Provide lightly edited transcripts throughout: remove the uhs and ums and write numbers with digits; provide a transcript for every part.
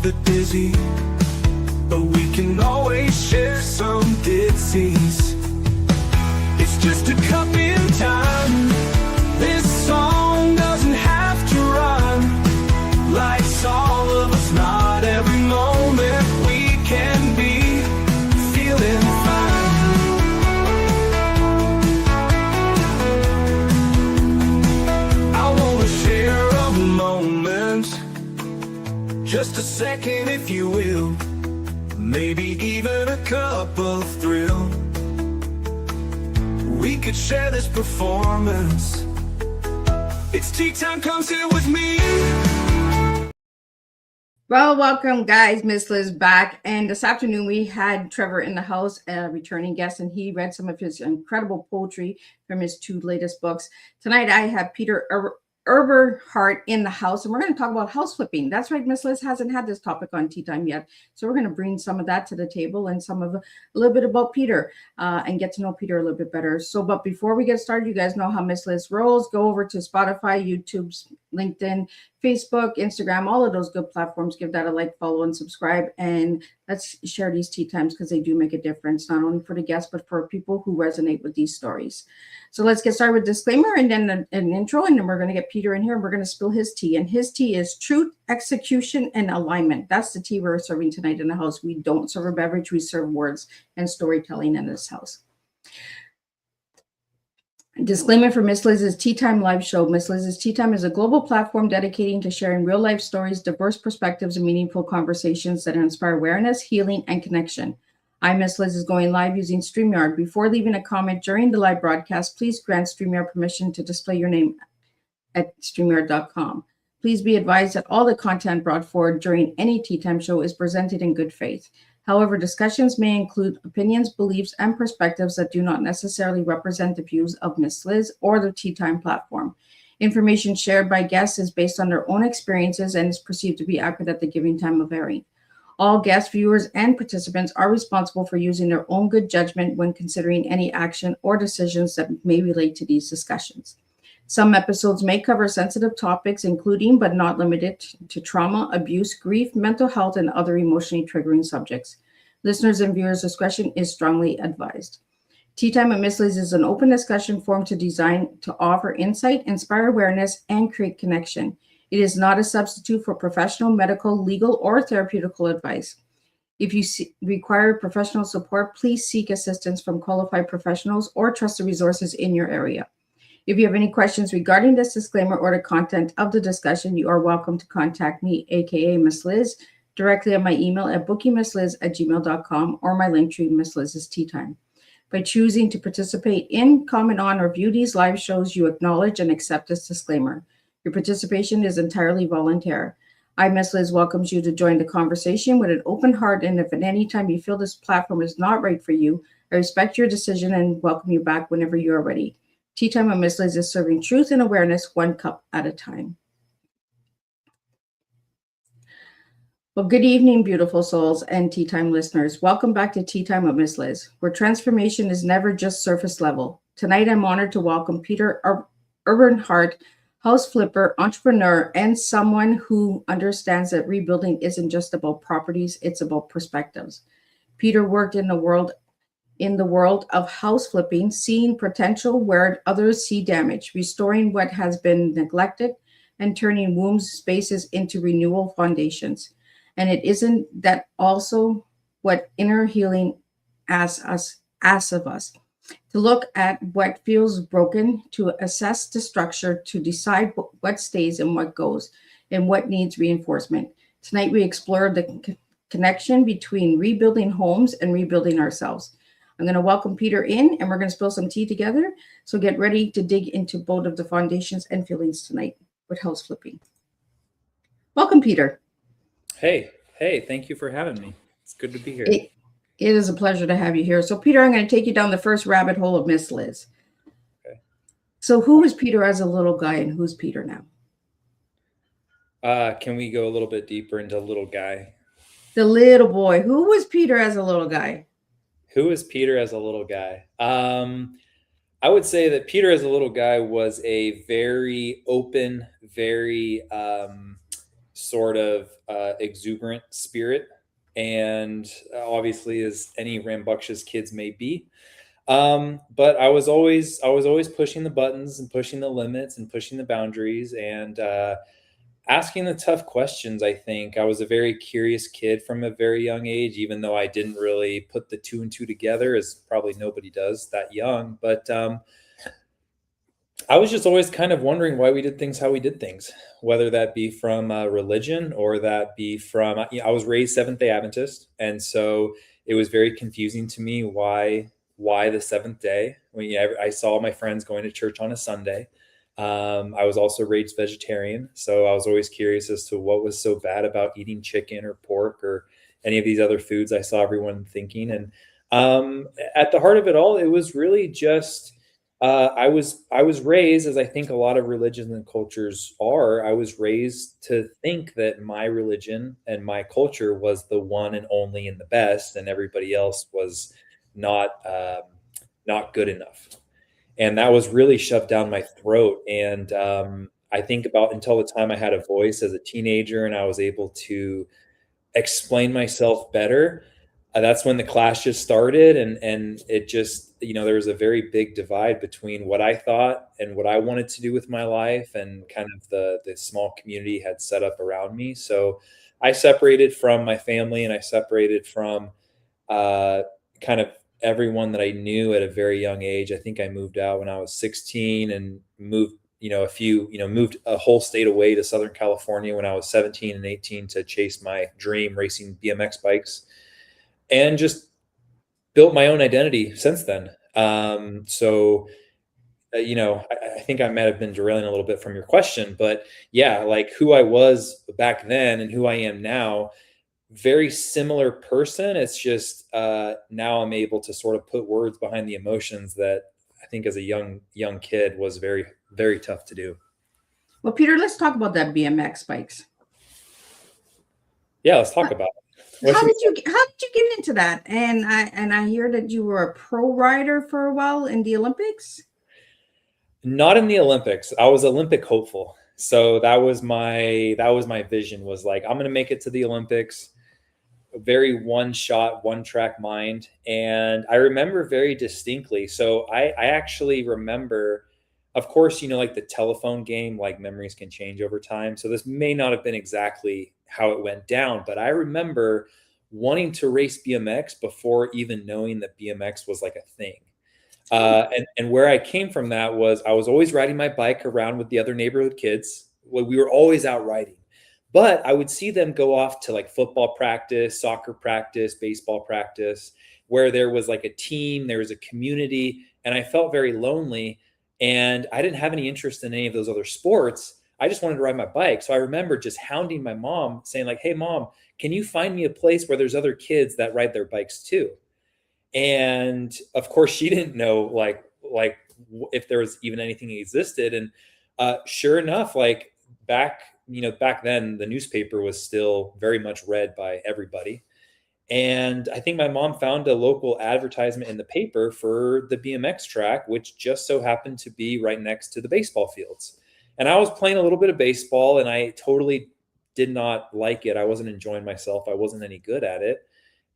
the dizzy, but we can always share some disease. It's just a cup in time. This song doesn't have to run. Life's all of us, not every moment we can be feeling fine. I wanna share a moment, just a second if you will, maybe even a cup of thrill. We could share this performance. It's tea time, come sit with me. Well, welcome guys, Miss Liz back. And this afternoon we had Trevor in the house, a returning guest, and he read some of his incredible poetry from his 2 latest books. Tonight I have Peter Eberhardt in the house, and we're going to talk about house flipping. That's right, Miss Liz hasn't had this topic on Tea Time yet, so we're going to bring some of that to the table and a little bit about Peter and get to know Peter a little bit better. So, but before we get started, you guys know how Miss Liz rolls. Go over to Spotify, YouTube, LinkedIn, Facebook, Instagram, all of those good platforms. Give that a like, follow, and subscribe. And let's share these tea times because they do make a difference, not only for the guests, but for people who resonate with these stories. So let's get started with disclaimer and then an intro, and then we're going to get Peter in here and we're going to spill his tea. And his tea is truth, execution, and alignment. That's the tea we're serving tonight in the house. We don't serve a beverage, we serve words and storytelling in this house. Disclaimer for Miss Liz's Tea Time live show. Miss Liz's Tea Time is a global platform dedicating to sharing real life stories, diverse perspectives, and meaningful conversations that inspire awareness, healing, and connection. I'm Miss Liz is going live using StreamYard. Before leaving a comment during the live broadcast, please grant StreamYard permission to display your name at StreamYard.com. Please be advised that all the content brought forward during any Tea Time show is presented in good faith. However, discussions may include opinions, beliefs, and perspectives that do not necessarily represent the views of Miss Liz or the Tea Time platform. Information shared by guests is based on their own experiences and is perceived to be accurate at the given time of airing. All guest viewers and participants are responsible for using their own good judgment when considering any action or decisions that may relate to these discussions. Some episodes may cover sensitive topics, including but not limited to trauma, abuse, grief, mental health, and other emotionally triggering subjects. Listeners and viewers' discretion is strongly advised. Tea Time with Miss Liz is an open discussion forum designed to offer insight, inspire awareness, and create connection. It is not a substitute for professional, medical, legal, or therapeutical advice. If you require professional support, please seek assistance from qualified professionals or trusted resources in your area. If you have any questions regarding this disclaimer or the content of the discussion, you are welcome to contact me, aka Miss Liz, directly on my email at bookingmissliz@gmail.com or my link tree, Miss Liz's Tea Time. By choosing to participate in, comment on, or view these live shows, you acknowledge and accept this disclaimer. Your participation is entirely voluntary. I, Miss Liz, welcomes you to join the conversation with an open heart, and if at any time you feel this platform is not right for you, I respect your decision and welcome you back whenever you are ready. Tea Time with Miss Liz is serving truth and awareness 1 cup at a time. Well, good evening, beautiful souls and Tea Time listeners. Welcome back to Tea Time with Miss Liz, where transformation is never just surface level. Tonight, I'm honored to welcome Peter Eberhardt, house flipper, entrepreneur, and someone who understands that rebuilding isn't just about properties, it's about perspectives. Peter worked in the world of house flipping, seeing potential where others see damage, restoring what has been neglected, and turning womb spaces into renewal foundations. And it isn't that also what inner healing asks of us? To look at what feels broken, to assess the structure, to decide what stays and what goes, and what needs reinforcement. Tonight, we explore the connection between rebuilding homes and rebuilding ourselves. I'm going to welcome Peter in, and we're going to spill some tea together. So get ready to dig into both of the foundations and feelings tonight with house flipping. Welcome, Peter. Hey, thank you for having me. It's good to be here. It is a pleasure to have you here. So, Peter, I'm going to take you down the first rabbit hole of Miss Liz. Okay. So who was Peter as a little guy, and who's Peter now? Can we go a little bit deeper into little guy? The little boy. Who was Peter as a little guy? Who was Peter as a little guy? I would say that Peter as a little guy was a very open, very sort of exuberant spirit, and obviously as any rambunctious kids may be. But I was always pushing the buttons and pushing the limits and pushing the boundaries, and asking the tough questions. I think I was a very curious kid from a very young age, even though I didn't really put the two and two together, as probably nobody does that young. But I was just always kind of wondering why we did things how we did things, whether that be from religion or that be from, I was raised Seventh Day Adventist, and so it was very confusing to me why the seventh day. When I saw my friends going to church on a Sunday. I was also raised vegetarian, so I was always curious as to what was so bad about eating chicken or pork or any of these other foods I saw everyone thinking. And at the heart of it all, it was really just I was raised, as I think a lot of religions and cultures are. I was raised to think that my religion and my culture was the one and only and the best, and everybody else was not not good enough. And that was really shoved down my throat. And I think about until the time I had a voice as a teenager and I was able to explain myself better. That's when the clash just started, and it just, there was a very big divide between what I thought and what I wanted to do with my life, and kind of the small community had set up around me. So I separated from my family, and I separated from uh, kind of everyone that I knew at a very young age. I think I moved out when I was 16, and moved, moved a whole state away to Southern California when I was 17 and 18 to chase my dream racing BMX bikes, and just built my own identity since then. I think I might have been derailing a little bit from your question, but yeah, like who I was back then and who I am now, very similar person. It's just now I'm able to sort of put words behind the emotions that I think as a young kid was very, very tough to do. Well, Peter, let's talk about that BMX bikes. Yeah, let's talk about it. How did you get into that? And I hear that you were a pro rider for a while in the Olympics. Not in the Olympics. I was Olympic hopeful. So that was my vision, was like, I'm going to make it to the Olympics. A very one shot, one track mind. And I remember very distinctly. So I actually remember, of course, like the telephone game, like memories can change over time. So this may not have been exactly how it went down, but I remember wanting to race BMX before even knowing that BMX was like a thing. And where I came from that was I was always riding my bike around with the other neighborhood kids. Well, we were always out riding, but I would see them go off to like football practice, soccer practice, baseball practice, where there was like a team, there was a community, and I felt very lonely. And I didn't have any interest in any of those other sports. I just wanted to ride my bike. So I remember just hounding my mom, saying like, "Hey mom, can you find me a place where there's other kids that ride their bikes too?" And of course she didn't know if there was even anything that existed. And sure enough, like back then the newspaper was still very much read by everybody. And I think my mom found a local advertisement in the paper for the BMX track, which just so happened to be right next to the baseball fields. And I was playing a little bit of baseball, and I totally did not like it. I wasn't enjoying myself. I wasn't any good at it.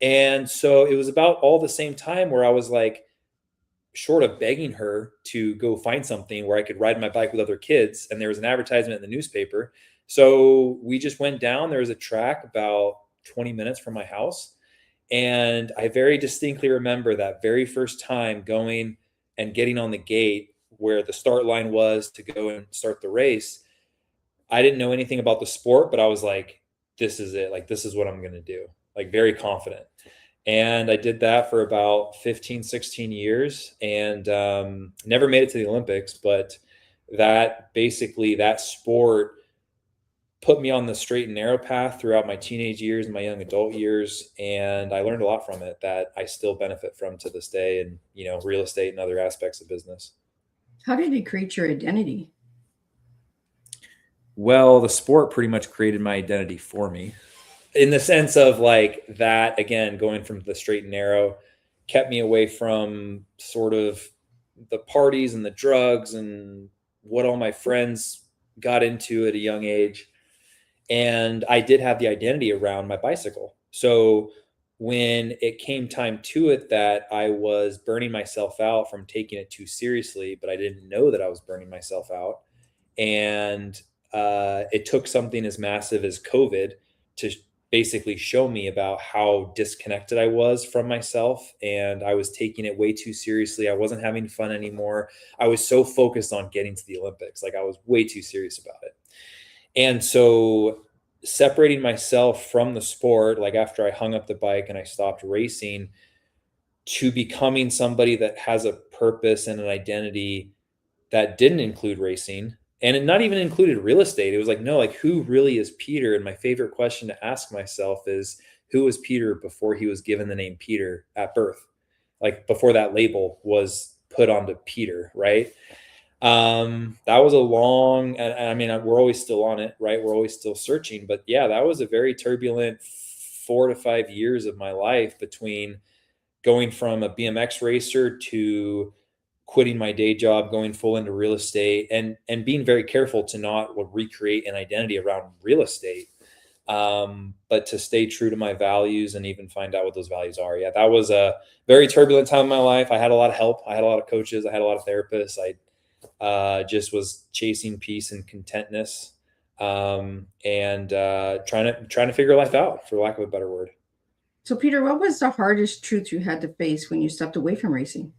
And so it was about all the same time where I was like short of begging her to go find something where I could ride my bike with other kids. And there was an advertisement in the newspaper. So we just went down. There was a track about 20 minutes from my house. And I very distinctly remember that very first time going and getting on the gate where the start line was to go and start the race. I didn't know anything about the sport, but I was like, this is it. Like, this is what I'm going to do. Like, very confident. And I did that for about 15, 16 years, and never made it to the Olympics. But that sport put me on the straight and narrow path throughout my teenage years and my young adult years. And I learned a lot from it that I still benefit from to this day, and, real estate and other aspects of business. How did you create your identity? Well, the sport pretty much created my identity for me, in the sense of like that, again, going from the straight and narrow kept me away from sort of the parties and the drugs and what all my friends got into at a young age. And I did have the identity around my bicycle. So when it came time to it that I was burning myself out from taking it too seriously, but I didn't know that I was burning myself out. And it took something as massive as COVID to basically show me about how disconnected I was from myself. And I was taking it way too seriously. I wasn't having fun anymore. I was so focused on getting to the Olympics. Like I was way too serious about it. And so separating myself from the sport, like after I hung up the bike and I stopped racing, to becoming somebody that has a purpose and an identity that didn't include racing, and it not even included real estate. It was like, no, like who really is Peter? And my favorite question to ask myself is, who was Peter before he was given the name Peter at birth? Like before that label was put onto Peter, right? That was a long, and I mean, we're always still on it, right? We're always still searching, but yeah, that was a very turbulent 4 to 5 years of my life, between going from a BMX racer to quitting my day job, going full into real estate, and being very careful to not recreate an identity around real estate, but to stay true to my values and even find out what those values are. Yeah, that was a very turbulent time in my life. I had a lot of help. I had a lot of coaches. I had a lot of therapists. I just was chasing peace and contentness, and trying to figure life out, for lack of a better word. So, Peter, what was the hardest truth you had to face when you stepped away from racing?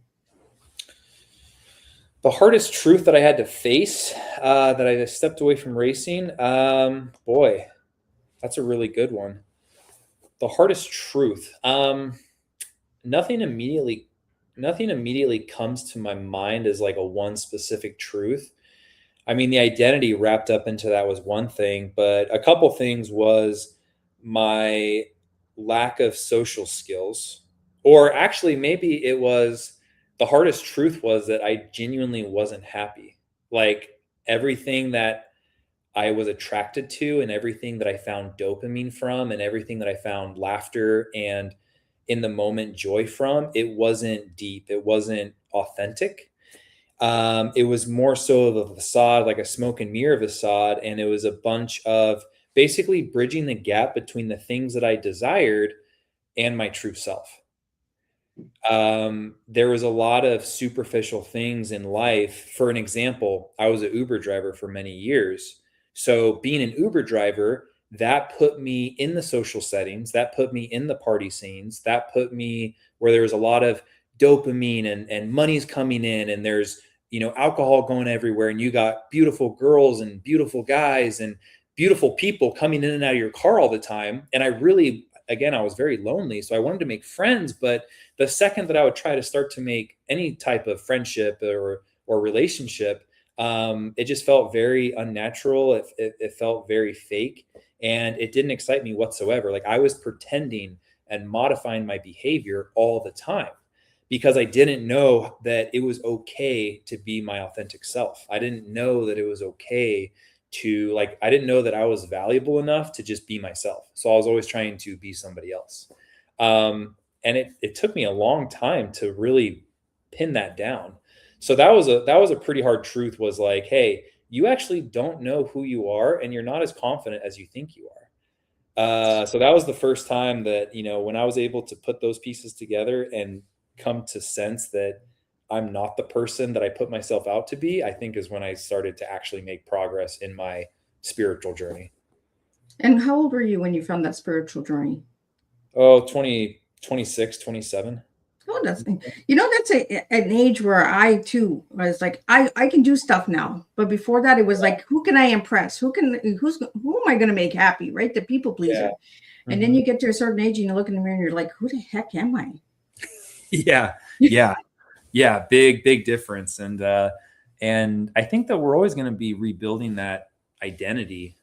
The hardest truth that I had to face, that I stepped away from racing, boy, that's a really good one. The hardest truth, nothing immediately comes to my mind as like a one specific truth. I mean, the identity wrapped up into that was one thing, but a couple things was my lack of social skills, or actually maybe it was, the hardest truth was that I genuinely wasn't happy. Like everything that I was attracted to and everything that I found dopamine from and everything that I found laughter and in the moment joy from, it wasn't deep. It wasn't authentic. It was more so of a facade, like a smoke and mirror facade. And it was a bunch of basically bridging the gap between the things that I desired and my true self. There was a lot of superficial things in life. For an example, I was an Uber driver for many years. So being an Uber driver, that put me in the social settings, that put me in the party scenes, that put me where there was a lot of dopamine and money's coming in, and there's, alcohol going everywhere, and you got beautiful girls and beautiful guys and beautiful people coming in and out of your car all the time. And I really, again, I was very lonely. So I wanted to make friends, but the second that I would try to start to make any type of friendship or relationship, it just felt very unnatural. It felt very fake, and it didn't excite me whatsoever. Like I was pretending and modifying my behavior all the time because I didn't know that it was okay to be my authentic self. I didn't know that it was okay to I didn't know that I was valuable enough to just be myself. So I was always trying to be somebody else. And it took me a long time to really pin that down. So that was a pretty hard truth, was like, hey, you actually don't know who you are, and you're not as confident as you think you are. So that was the first time that, when I was able to put those pieces together and come to sense that I'm not the person that I put myself out to be, I think is when I started to actually make progress in my spiritual journey. And how old were you when you found that spiritual journey? Oh, 20, 26, 27. Oh, that's an age where I too was like, I can do stuff now. But before that, it was like, who can I impress? Who am I going to make happy? Right. The people pleaser. Yeah. Mm-hmm. And then you get to a certain age and you look in the mirror and you're like, who the heck am I? Yeah. Big difference. And I think that we're always going to be rebuilding that identity.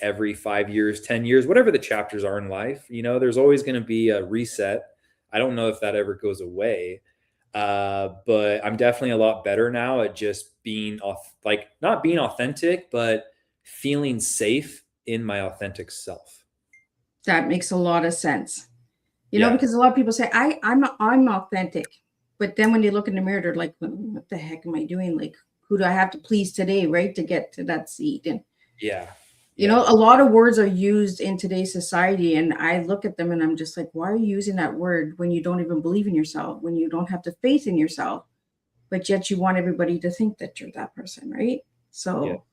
Every 5 years, 10 years, whatever the chapters are in life, there's always going to be a reset. I don't know if that ever goes away. But I'm definitely a lot better now at just being not being authentic, but feeling safe in my authentic self. That makes a lot of sense. Because a lot of people say, I'm authentic. But then when they look in the mirror, they're like, what the heck am I doing? Like, who do I have to please today, right? To get to that seat. And You know, a lot of words are used in today's society, and I look at them and I'm just like, why are you using that word when you don't even believe in yourself, when you don't have the faith in yourself, but yet you want everybody to think that you're that person, right? Yeah. So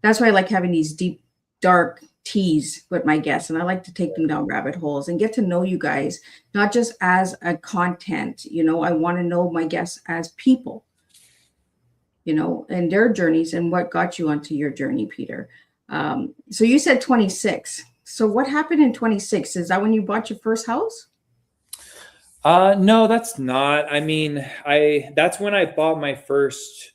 that's why I like having these deep, dark teas with my guests, and I like to take them down rabbit holes and get to know you guys, not just as a content. You know, I want to know my guests as people, you know, and their journeys and what got you onto your journey, Peter. So you said 26. So what happened in 26? Is that when you bought your first house? No, that's not. I mean, that's when I bought my first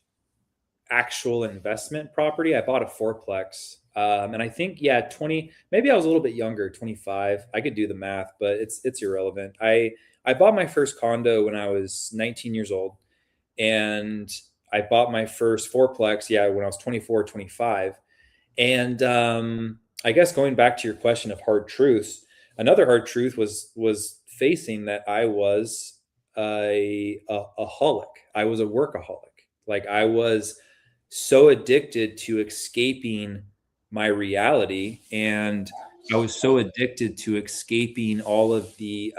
actual investment property. I bought a fourplex. And I think, yeah, 20, maybe I was a little bit younger, 25. I could do the math, but it's irrelevant. I bought my first condo when I was 19 years old, and I bought my first fourplex, yeah, when I was 24, 25. And I guess going back to your question of hard truths, another hard truth was facing that I was a holic. I was a workaholic. Like, I was so addicted to escaping my reality, and I was so addicted to escaping all of the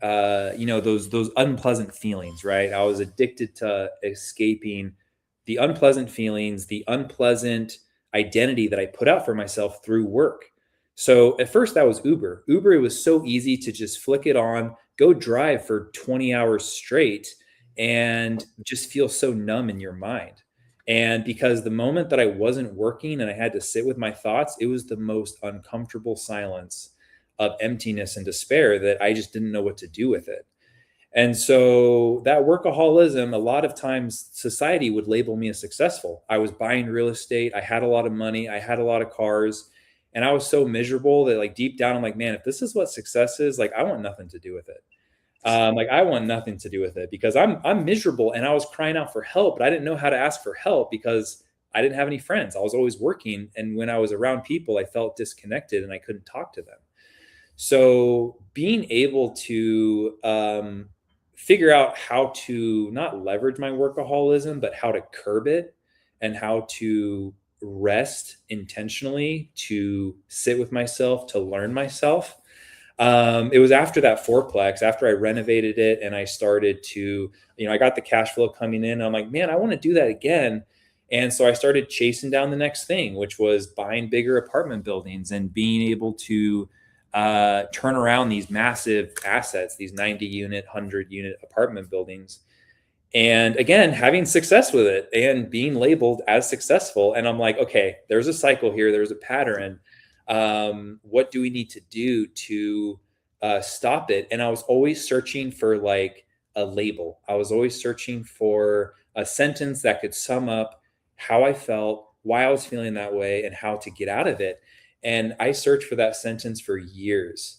those unpleasant feelings, right? I was addicted to escaping the unpleasant feelings, the unpleasant identity that I put out for myself through work. So at first that was Uber. Uber, it was so easy to just flick it on, go drive for 20 hours straight, and just feel so numb in your mind. And because the moment that I wasn't working and I had to sit with my thoughts, it was the most uncomfortable silence of emptiness and despair that I just didn't know what to do with it. And so that workaholism, a lot of times society would label me as successful. I was buying real estate. I had a lot of money. I had a lot of cars. And I was so miserable that, like, deep down, I'm like, man, if this is what success is, like, I want nothing to do with it. Like, I want nothing to do with it because I'm miserable, and I was crying out for help, but I didn't know how to ask for help because I didn't have any friends. I was always working. And when I was around people, I felt disconnected and I couldn't talk to them. So being able to figure out how to not leverage my workaholism, but how to curb it, and how to rest intentionally, to sit with myself, to learn myself. It was after that fourplex, after I renovated it and I started to, I got the cash flow coming in. I'm like, man, I want to do that again. And so I started chasing down the next thing, which was buying bigger apartment buildings and being able to turn around these massive assets, these 90 unit, 100 unit apartment buildings. And again, having success with it and being labeled as successful. And I'm like, okay, there's a cycle here. There's a pattern. What do we need to do to stop it? And I was always searching for, like, a label. I was always searching for a sentence that could sum up how I felt, why I was feeling that way, and how to get out of it. And I searched for that sentence for years.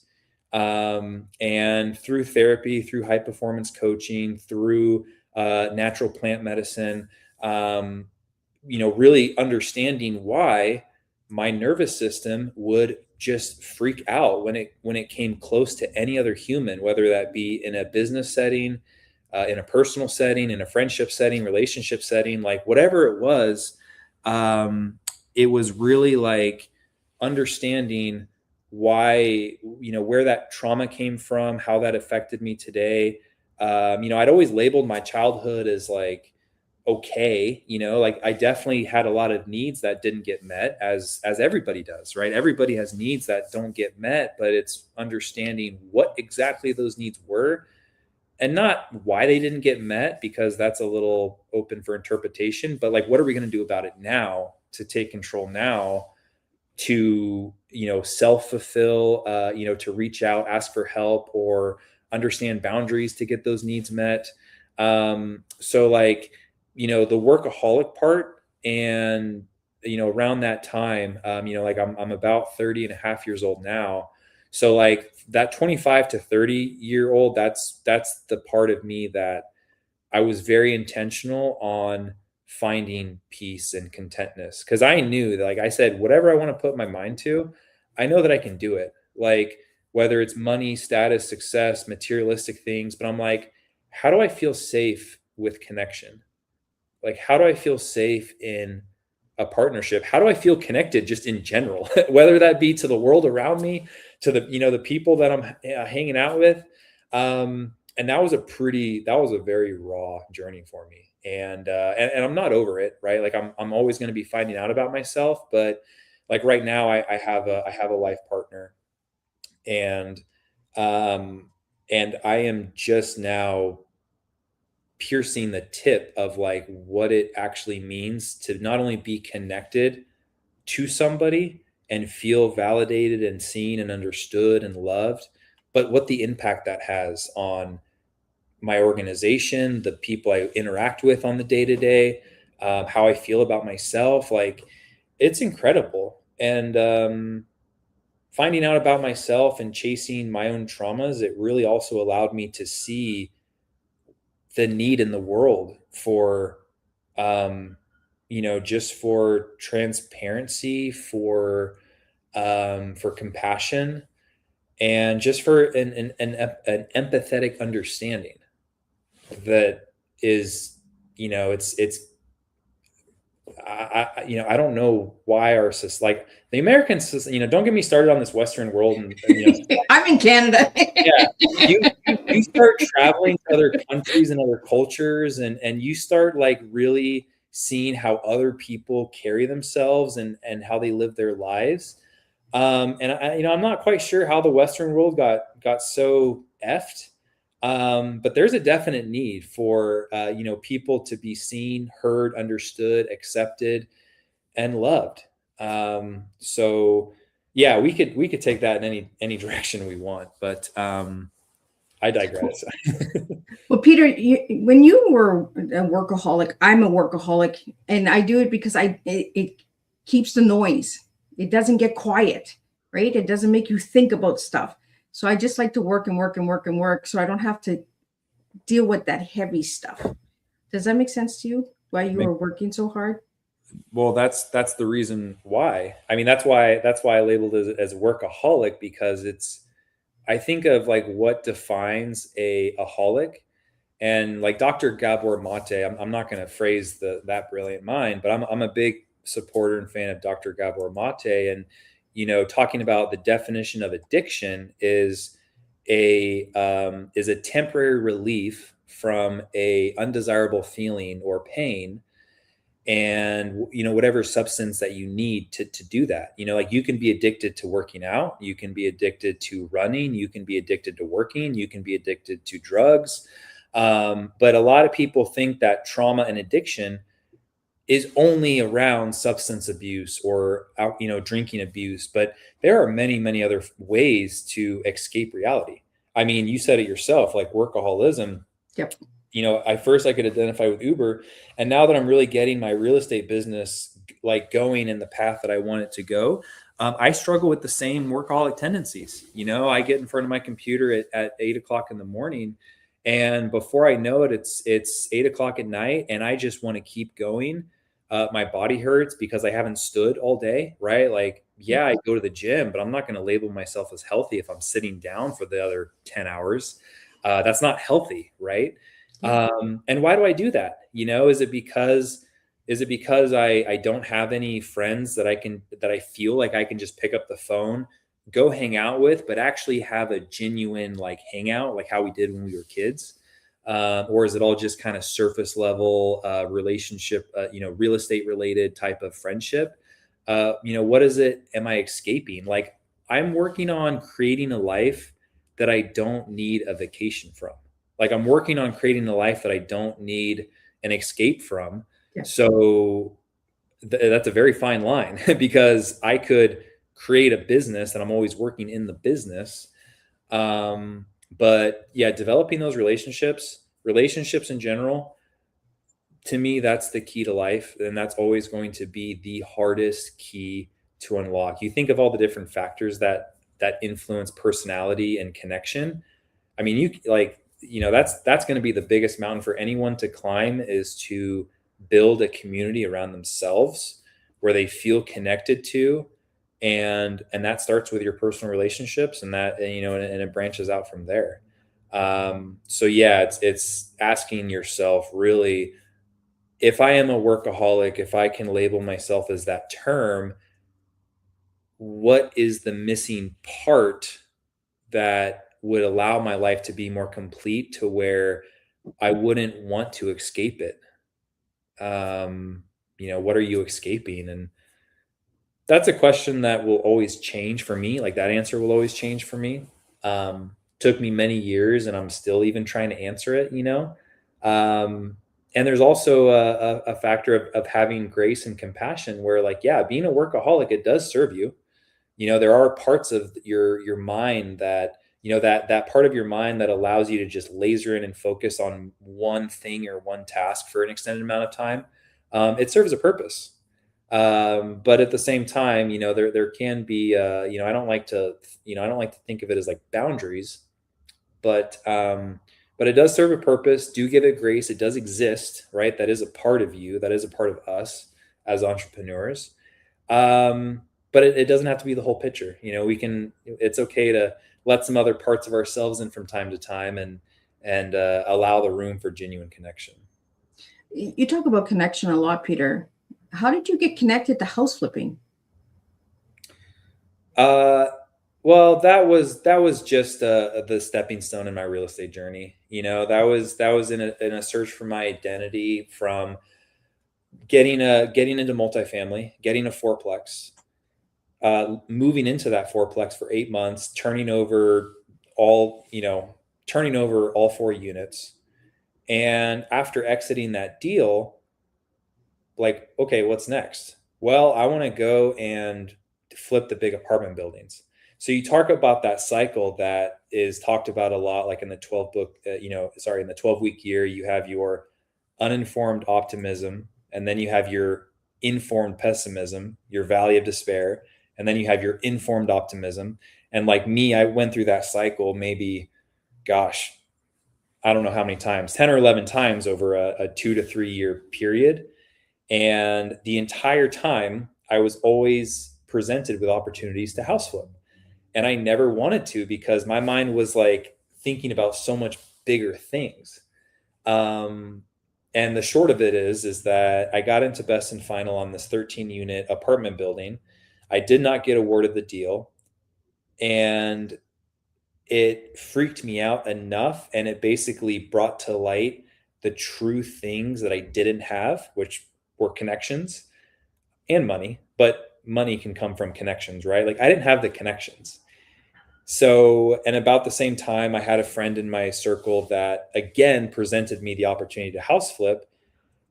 And through therapy, through high performance coaching, through natural plant medicine, really understanding why my nervous system would just freak out when it came close to any other human, whether that be in a business setting, in a personal setting, in a friendship setting, relationship setting, like whatever it was. It was really like understanding why, where that trauma came from, how that affected me today. I'd always labeled my childhood as like, okay, like I definitely had a lot of needs that didn't get met, as everybody does, right? Everybody has needs that don't get met, but it's understanding what exactly those needs were and not why they didn't get met, because that's a little open for interpretation, but like, what are we going to do about it now to take control now, to, self-fulfill, to reach out, ask for help, or understand boundaries to get those needs met. So like, the workaholic part, and, around that time, like I'm about 30 and a half years old now. So like that 25 to 30-year-old, that's the part of me that I was very intentional on finding peace and contentness. Cause I knew that, like I said, whatever I want to put my mind to, I know that I can do it. Like whether it's money, status, success, materialistic things, but I'm like, how do I feel safe with connection? Like, how do I feel safe in a partnership, how do I feel connected just in general, whether that be to the world around me, to the, the people that I'm hanging out with. And that was a very raw journey for me. And I'm not over it, right? Like I'm always going to be finding out about myself, but like right now I have a life partner, and I am just now piercing the tip of like what it actually means to not only be connected to somebody and feel validated and seen and understood and loved, but what the impact that has on my organization, the people I interact with on the day to day, how I feel about myself. Like, it's incredible. And finding out about myself and chasing my own traumas, it really also allowed me to see the need in the world for, just for transparency, for compassion, and just for an empathetic understanding that is, I don't know why our like the Americans, don't get me started on this Western world. And I'm in Canada. yeah, you start traveling to other countries and other cultures, and you start like really seeing how other people carry themselves and how they live their lives. And I'm not quite sure how the Western world got so effed. But there's a definite need for, people to be seen, heard, understood, accepted, and loved. So yeah, we could take that in any direction we want, but, I digress. Well, Peter, when you were a workaholic, I'm a workaholic, and I do it because it keeps the noise. It doesn't get quiet, right? It doesn't make you think about stuff. So I just like to work and work and work and work, so I don't have to deal with that heavy stuff. Does that make sense to you? Why you were working so hard? Well, that's the reason why. I mean, that's why I labeled it as workaholic, because I think of like what defines a holic, and like Dr. Gabor Mate. I'm not going to phrase that brilliant mind, but I'm a big supporter and fan of Dr. Gabor Mate, and talking about the definition of addiction is a temporary relief from a undesirable feeling or pain, and whatever substance that you need to do that. Like, you can be addicted to working out, you can be addicted to running, you can be addicted to working, you can be addicted to drugs. But a lot of people think that trauma and addiction is only around substance abuse or drinking abuse, but there are many, many other ways to escape reality. I mean, you said it yourself, like workaholism. Yep. I could identify with Uber, and now that I'm really getting my real estate business like going in the path that I want it to go, I struggle with the same workaholic tendencies. I get in front of my computer at 8 o'clock in the morning, and before I know it, it's 8 o'clock at night, and I just want to keep going. My body hurts because I haven't stood all day, right? Like, yeah, I go to the gym, but I'm not going to label myself as healthy if I'm sitting down for the other 10 hours. That's not healthy, right? And why do I do that? Is it because I don't have any friends that I feel like I can just pick up the phone, go hang out with, but actually have a genuine like hangout, like how we did when we were kids? Or is it all just kind of surface level relationship, real estate related type of friendship? What is it? Am I escaping? Like, I'm working on creating a life that I don't need a vacation from. Like, I'm working on creating a life that I don't need an escape from. Yeah. So that's a very fine line because I could create a business and I'm always working in the business. But yeah, developing those relationships in general, to me, that's the key to life. And that's always going to be the hardest key to unlock. You think of all the different factors that influence personality and connection. I mean, that's going to be the biggest mountain for anyone to climb, is to build a community around themselves where they feel connected to. And that starts with your personal relationships, and that, and it branches out from there. So yeah, it's asking yourself really, if I am a workaholic, if I can label myself as that term, what is the missing part that would allow my life to be more complete to where I wouldn't want to escape it? What are you escaping? And that's a question that will always change for me. Like that answer will always change for me. Took me many years and I'm still even trying to answer it, and there's also a factor of having grace and compassion where like, yeah, being a workaholic, it does serve you. There are parts of your mind that, that part of your mind that allows you to just laser in and focus on one thing or one task for an extended amount of time. It serves a purpose. But at the same time, there can be, I don't like to think of it as like boundaries, but it does serve a purpose. Do give it grace. It does exist, right? That is a part of you. That is a part of us as entrepreneurs. But it doesn't have to be the whole picture. It's okay to let some other parts of ourselves in from time to time and allow the room for genuine connection. You talk about connection a lot, Peter. How did you get connected to house flipping? Well, that was just the stepping stone in my real estate journey. That was in a search for my identity from getting into multifamily, getting a fourplex, moving into that fourplex for 8 months, turning over all 4 units. And after exiting that deal, like, okay, what's next? Well, I want to go and flip the big apartment buildings. So you talk about that cycle that is talked about a lot, like in the 12-week year, you have your uninformed optimism, and then you have your informed pessimism, your valley of despair, and then you have your informed optimism. And like me, I went through that cycle maybe, gosh, I don't know how many times, 10 or 11 times over a 2 to 3 year period. And the entire time I was always presented with opportunities to house flip. And I never wanted to because my mind was like thinking about so much bigger things. And the short of it is that I got into best and final on this 13 unit apartment building. I did not get awarded the deal. And it freaked me out enough. And it basically brought to light the true things that I didn't have, which were connections and money, but money can come from connections, right? Like I didn't have the connections. So, and about the same time, I had a friend in my circle that again presented me the opportunity to house flip.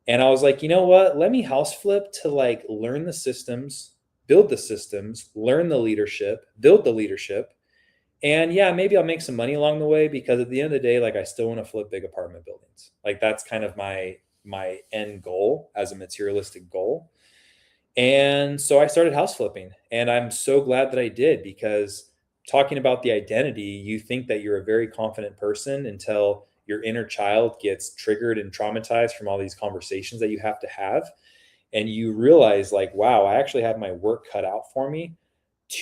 And I was like, you know what? Let me house flip to like learn the systems, build the systems, learn the leadership, build the leadership. And yeah, maybe I'll make some money along the way because at the end of the day, like I still want to flip big apartment buildings. Like that's kind of my end goal as a materialistic goal. And so I started house flipping, and I'm so glad that I did, because talking about the identity, you think that you're a very confident person until your inner child gets triggered and traumatized from all these conversations that you have to have. And you realize like, wow, I actually have my work cut out for me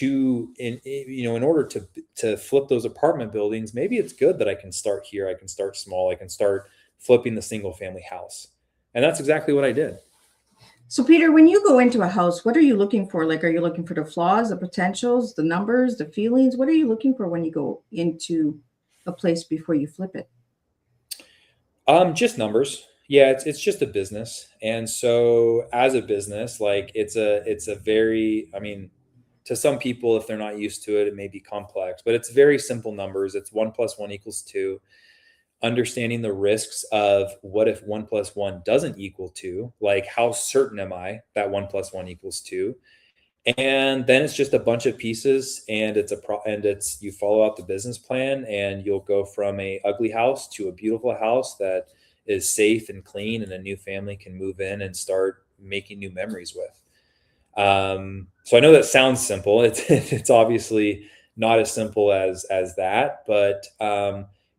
in order to flip those apartment buildings. Maybe it's good that I can start here. I can start small. I can start flipping the single family house. And that's exactly what I did. So Peter, when you go into a house, what are you looking for? Like, are you looking for the flaws, the potentials, the numbers, the feelings? What are you looking for when you go into a place before you flip it? Just numbers. Yeah, it's just a business. And so as a business, like it's a very, I mean, to some people, if they're not used to it, it may be complex, but it's very simple numbers. It's 1 + 1 = 2. Understanding the risks of what if 1 + 1 doesn't equal 2, like how certain am I that 1 + 1 = 2? And then it's just a bunch of pieces, and you follow out the business plan, and you'll go from a ugly house to a beautiful house that is safe and clean, and a new family can move in and start making new memories with. So I know that sounds simple. It's obviously not as simple as that, but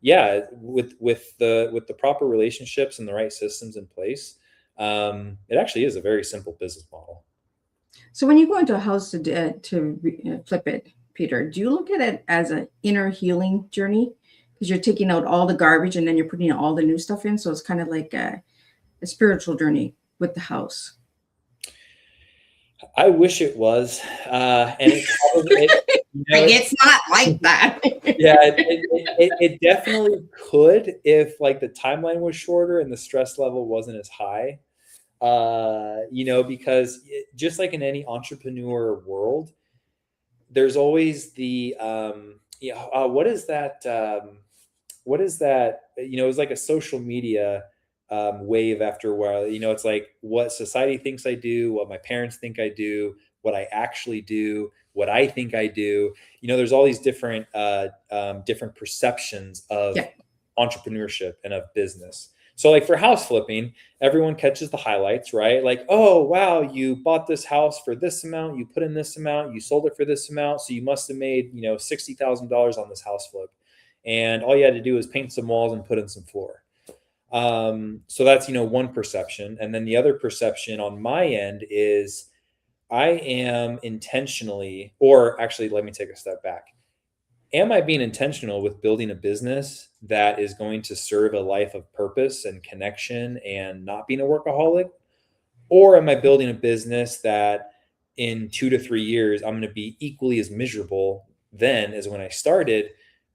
yeah, with the proper relationships and the right systems in place, it actually is a very simple business model. So when you go into a house to flip it, Peter, do you look at it as an inner healing journey? Because you're taking out all the garbage and then you're putting all the new stuff in. So it's kind of like a spiritual journey. with the house? I wish it was, and it probably, It's not like that. yeah, it definitely could if like the timeline was shorter and the stress level wasn't as high. Because just like in any entrepreneur world, there's always the what is that? What is that? It was like a social media wave after a while. It's like what society thinks I do, what my parents think I do, what I actually do, what I think I do. There's all these different perceptions of Yeah. entrepreneurship and of business. So like for house flipping, everyone catches the highlights, right? Like, oh, wow, you bought this house for this amount, you put in this amount, you sold it for this amount. So you must have made, $60,000 on this house flip. And all you had to do was paint some walls and put in some floor. So that's, one perception. And then the other perception on my end is I am intentionally, or actually, let me take a step back. Am I being intentional with building a business that is going to serve a life of purpose and connection and not being a workaholic? Or am I building a business that in 2 to 3 years, I'm going to be equally as miserable then as when I started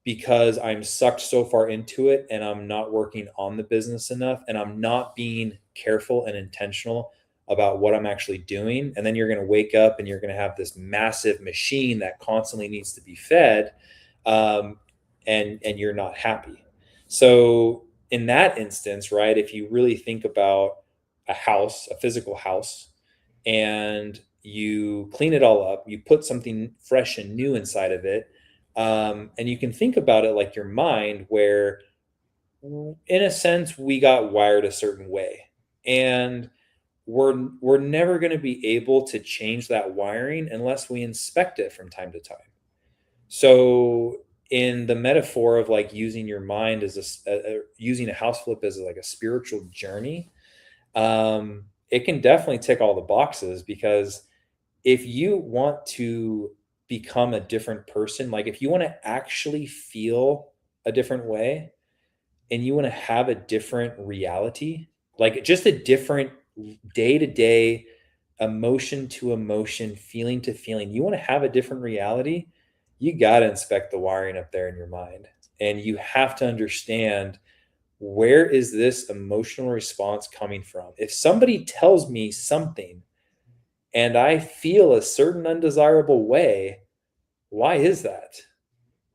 because I'm sucked so far into it and I'm not working on the business enough and I'm not being careful and intentional about what I'm actually doing. And then you're going to wake up and you're going to have this massive machine that constantly needs to be fed. And you're not happy. So in that instance, right, if you really think about a house, a physical house, and you clean it all up, you put something fresh and new inside of it, and you can think about it like your mind, where in a sense we got wired a certain way, and we're never going to be able to change that wiring unless we inspect it from time to time. So in the metaphor of like using your mind as using a house flip as like a spiritual journey, it can definitely tick all the boxes, because if you want to become a different person, like if you want to actually feel a different way and you want to have a different reality, like just a different day to day, emotion to emotion, feeling to feeling, you want to have a different reality, you got to inspect the wiring up there in your mind. And you have to understand, where is this emotional response coming from? If somebody tells me something and I feel a certain undesirable way, why is that?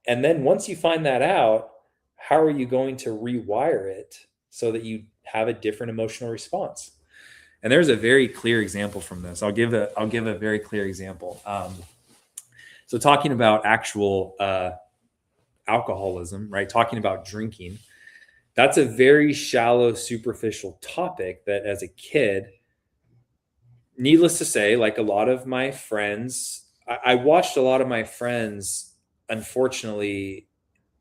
And then once you find that out, how are you going to rewire it so that you have a different emotional response? And there's a very clear example from this. I'll give a very clear example. So talking about actual alcoholism, right? Talking about drinking, that's a very shallow, superficial topic that as a kid, needless to say, like a lot of my friends, I watched a lot of my friends, unfortunately,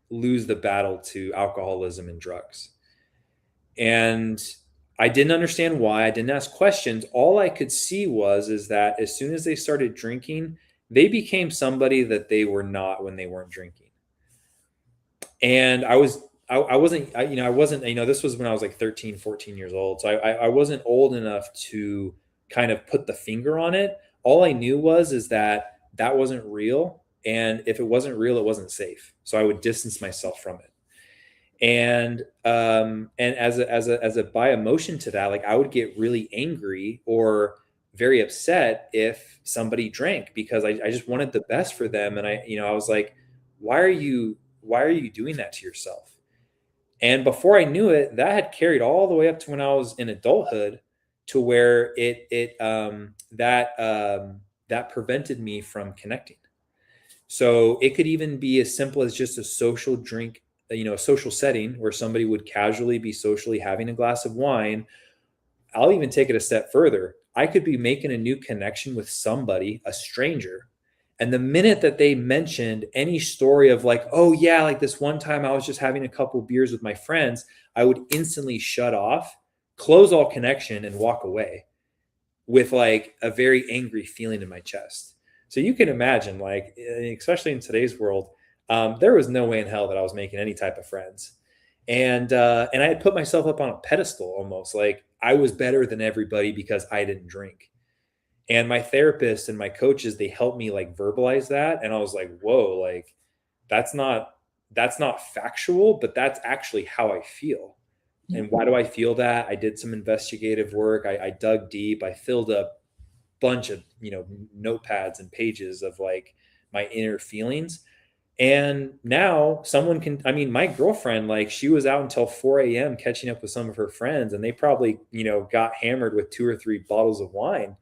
lose the battle to alcoholism and drugs. And I didn't understand why. I didn't ask questions. All I could see is that as soon as they started drinking, they became somebody that they were not when they weren't drinking. And I wasn't, this was when I was like 13, 14 years old. So I wasn't old enough to kind of put the finger on it. All I knew is that wasn't real. And if it wasn't real, it wasn't safe. So I would distance myself from it. And as a by emotion to that, like I would get really angry or very upset if somebody drank, because I just wanted the best for them. And I was like, why are you doing that to yourself? And before I knew it, that had carried all the way up to when I was in adulthood, to where that prevented me from connecting. So it could even be as simple as just a social drink, a social setting where somebody would casually be socially having a glass of wine. I'll even take it a step further. I could be making a new connection with somebody, a stranger. And the minute that they mentioned any story of like, oh yeah, like this one time I was just having a couple beers with my friends, I would instantly shut off, close all connection, and walk away with like a very angry feeling in my chest. So you can imagine, like, especially in today's world, there was no way in hell that I was making any type of friends. And I had put myself up on a pedestal almost, like I was better than everybody because I didn't drink. And my therapist and my coaches, they helped me like verbalize that. And I was like, whoa, like that's not factual, but that's actually how I feel. Yeah. And why do I feel that? I did some investigative work. I dug deep. I filled up a bunch of, notepads and pages of like my inner feelings. And now someone can, I mean, my girlfriend, like she was out until 4 a.m. catching up with some of her friends, and they probably, got hammered with 2 or 3 bottles of wine.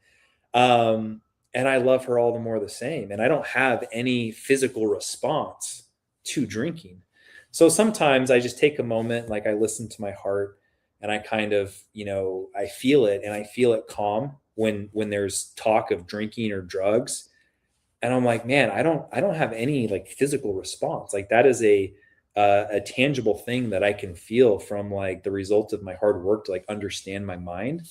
And I love her all the more the same. And I don't have any physical response to drinking. So sometimes I just take a moment, like I listen to my heart, and I kind of, I feel it, and I feel it calm when there's talk of drinking or drugs. And I'm like, man, I don't have any like physical response. Like that is a tangible thing that I can feel from like the result of my hard work to like understand my mind.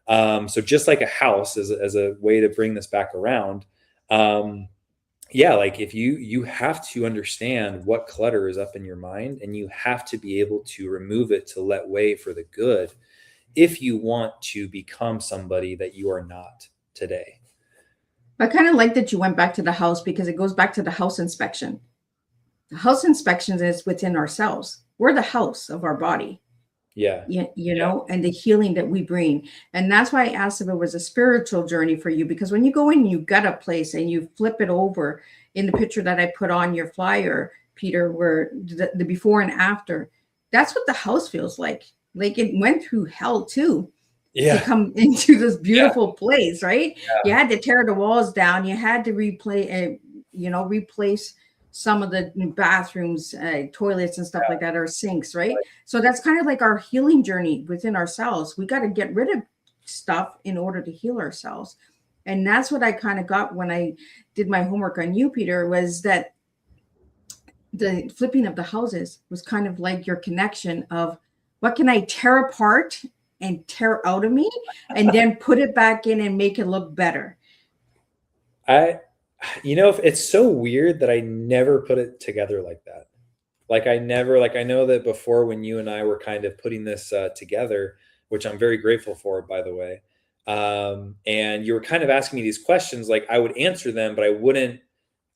So just like a house as a way to bring this back around, yeah, like if you have to understand what clutter is up in your mind, and you have to be able to remove it to let way for the good if you want to become somebody that you are not today. I kind of like that you went back to the house, because it goes back to the house inspection. The house inspection is within ourselves. We're the house of our body. Yeah. You know, and the healing that we bring. And that's why I asked if it was a spiritual journey for you, because when you go in, you gut a place and you flip it over in the picture that I put on your flyer, Peter, where the before and after, that's what the house feels like. Like it went through hell too. Yeah. To come into this beautiful place, right? Yeah. You had to tear the walls down. You had to replace some of the bathrooms, toilets and stuff like that, or sinks, right? So that's kind of like our healing journey within ourselves. We got to get rid of stuff in order to heal ourselves. And that's what I kind of got when I did my homework on you, Peter, was that the flipping of the houses was kind of like your connection of what can I tear apart and tear out of me, and then put it back in and make it look better. It's so weird that I never put it together like that. Like I know that before, when you and I were kind of putting this together, which I'm very grateful for, by the way. And you were kind of asking me these questions, like I would answer them, but I wouldn't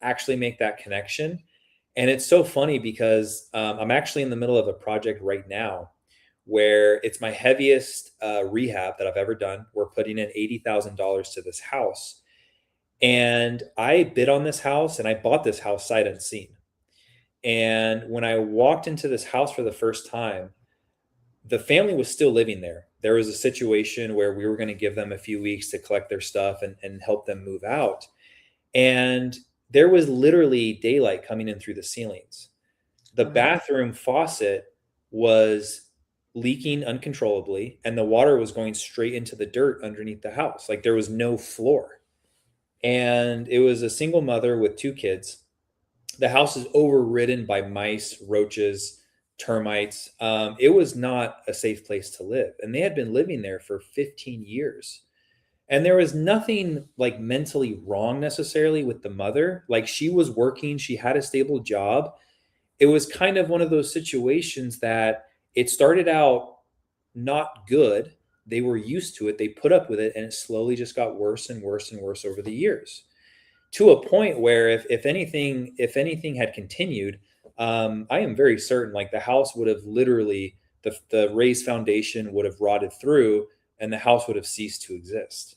actually make that connection. And it's so funny because I'm actually in the middle of a project right now where it's my heaviest rehab that I've ever done. We're putting in $80,000 to this house. And I bid on this house, and I bought this house sight unseen. And when I walked into this house for the first time, the family was still living there. There was a situation where we were going to give them a few weeks to collect their stuff and help them move out. And there was literally daylight coming in through the ceilings. The bathroom faucet was leaking uncontrollably, and the water was going straight into the dirt underneath the house. Like there was no floor. And it was a single mother with 2 kids. The house is overridden by mice, roaches, termites. It was not a safe place to live. And they had been living there for 15 years. And there was nothing like mentally wrong necessarily with the mother. Like she was working, she had a stable job. It was kind of one of those situations that it started out not good. They were used to it. They put up with it, and it slowly just got worse and worse and worse over the years, to a point where if anything had continued, I am very certain like the house would have literally, the raised foundation would have rotted through, and the house would have ceased to exist.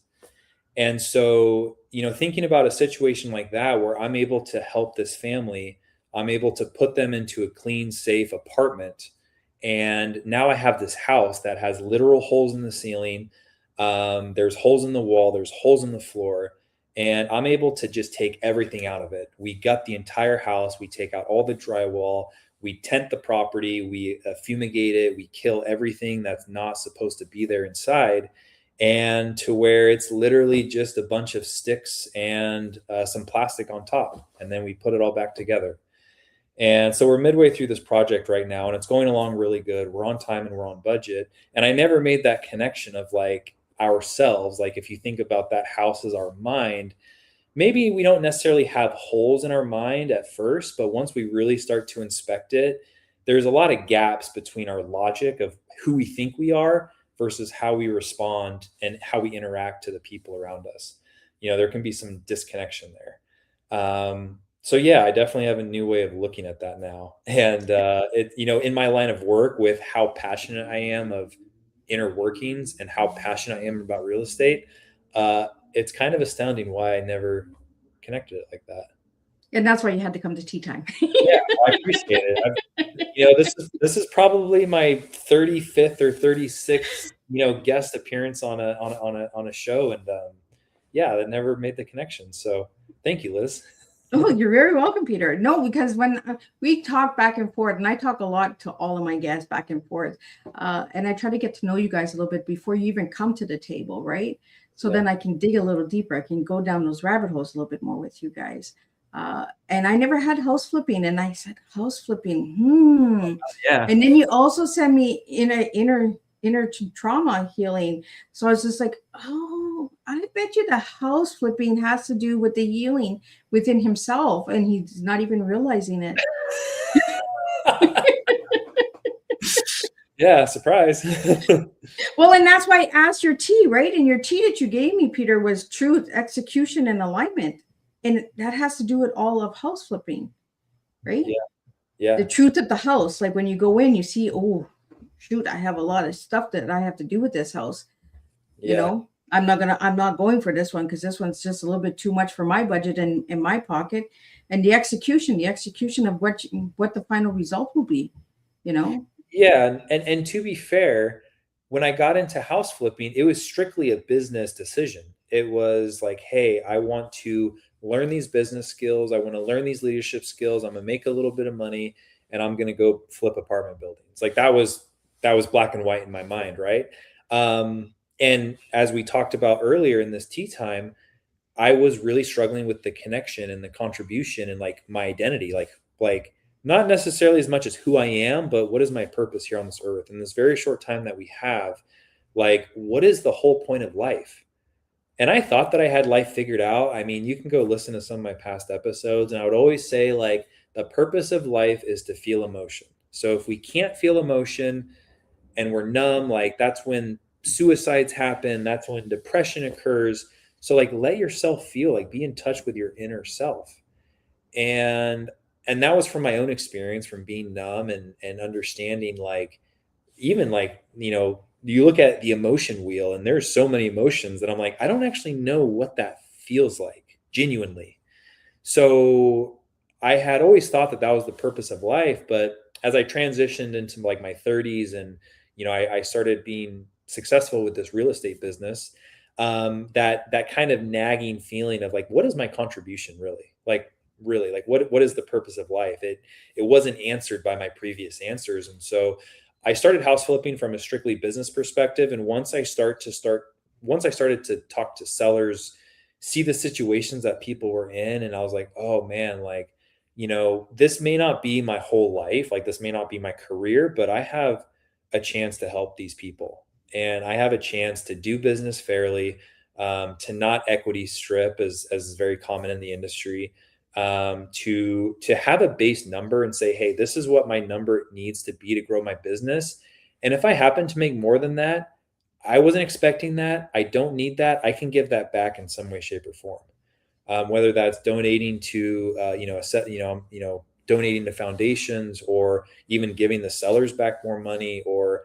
And so, thinking about a situation like that, where I'm able to help this family, I'm able to put them into a clean, safe apartment. And now I have this house that has literal holes in the ceiling. There's holes in the wall. There's holes in the floor. And I'm able to just take everything out of it. We gut the entire house. We take out all the drywall. We tent the property. We fumigate it. We kill everything that's not supposed to be there inside. And to where it's literally just a bunch of sticks and some plastic on top. And then we put it all back together. And so we're midway through this project right now, and it's going along really good. We're on time and we're on budget. And I never made that connection of like ourselves. Like if you think about that house as our mind, maybe we don't necessarily have holes in our mind at first, but once we really start to inspect it, there's a lot of gaps between our logic of who we think we are versus how we respond and how we interact to the people around us. There can be some disconnection there. So yeah, I definitely have a new way of looking at that now. And in my line of work, with how passionate I am of inner workings and how passionate I am about real estate, it's kind of astounding why I never connected it like that. And that's why you had to come to Tea Time. Yeah, I appreciate it. This is probably my 35th or 36th, guest appearance on a show, and yeah, that never made the connection. So thank you, Liz. Oh, you're very welcome, Peter. No, because when we talk back and forth, and I talk a lot to all of my guests back and forth, and I try to get to know you guys a little bit before you even come to the table, right? So then I can dig a little deeper. I can go down those rabbit holes a little bit more with you guys. And I never had house flipping, and I said, house flipping, Yeah. And then you also sent me inner trauma healing. So I was just like, oh, I bet you the house flipping has to do with the healing within himself, and he's not even realizing it. Yeah, surprise. Well, and that's why I asked your T, right? And your T that you gave me, Peter, was truth, execution, and alignment. And that has to do with all of house flipping, right? Yeah. The truth of the house. Like when you go in, you see, oh, shoot, I have a lot of stuff that I have to do with this house. I'm not going for this one because this one's just a little bit too much for my budget and in my pocket. And the execution of what the final result will be, Yeah. And to be fair, when I got into house flipping, it was strictly a business decision. It was like, hey, I want to learn these business skills. I want to learn these leadership skills. I'm going to make a little bit of money and I'm going to go flip apartment buildings. Like that was black and white in my mind. Right. And as we talked about earlier in this tea time, I was really struggling with the connection and the contribution and like my identity, like not necessarily as much as who I am, but what is my purpose here on this earth in this very short time that we have? Like, what is the whole point of life? And I thought that I had life figured out. I mean, you can go listen to some of my past episodes, and I would always say like the purpose of life is to feel emotion. So if we can't feel emotion and we're numb, like that's when suicides happen. That's when depression occurs. So like let yourself feel, like be in touch with your inner self. And that was from my own experience from being numb and understanding like even like, you look at the emotion wheel and there's so many emotions that I'm like, I don't actually know what that feels like genuinely. So I had always thought that that was the purpose of life. But as I transitioned into like my 30s and, I started being successful with this real estate business, that kind of nagging feeling of like, what is my contribution really? Like what is the purpose of life? It wasn't answered by my previous answers. And so I started house flipping from a strictly business perspective. And once I started to talk to sellers, see the situations that people were in, and I was like, oh man, like, this may not be my whole life. Like this may not be my career, but I have a chance to help these people. And I have a chance to do business fairly, to not equity strip as is very common in the industry, to have a base number and say, hey, this is what my number needs to be to grow my business. And if I happen to make more than that, I wasn't expecting that. I don't need that. I can give that back in some way, shape, or form. Whether that's donating to, donating to foundations, or even giving the sellers back more money, or,